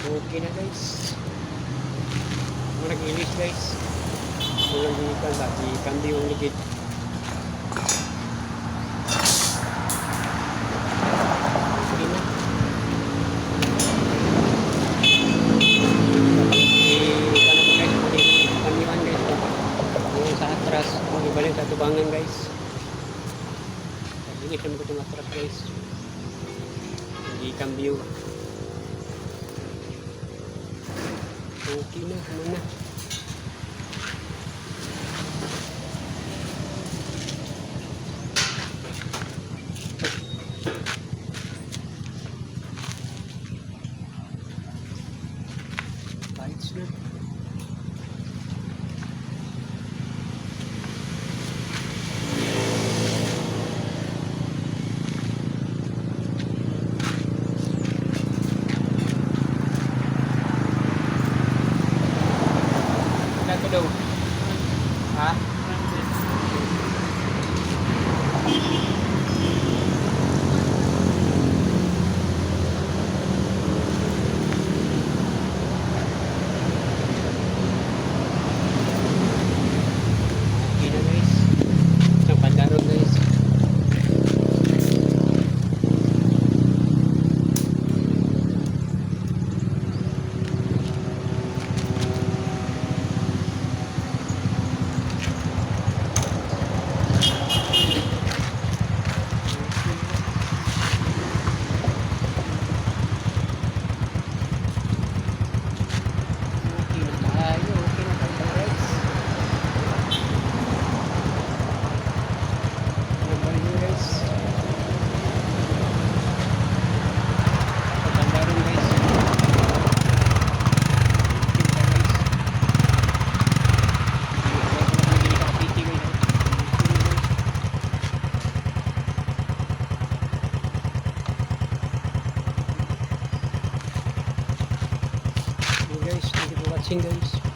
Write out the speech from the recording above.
Okay na guys. Muna nag-ilis guys. Muna gikan ba? Cambio yung ligid. Okay na. Kambiwan guys. Yung sa atras. Ibalik sa tubangan guys. Hindi siya mo itong atras guys. Cambio. Okay na, muna. Lights na. Ito daw. Ha? Okay na guys. Isang pandaron guys. Guys, thank you for watching guys.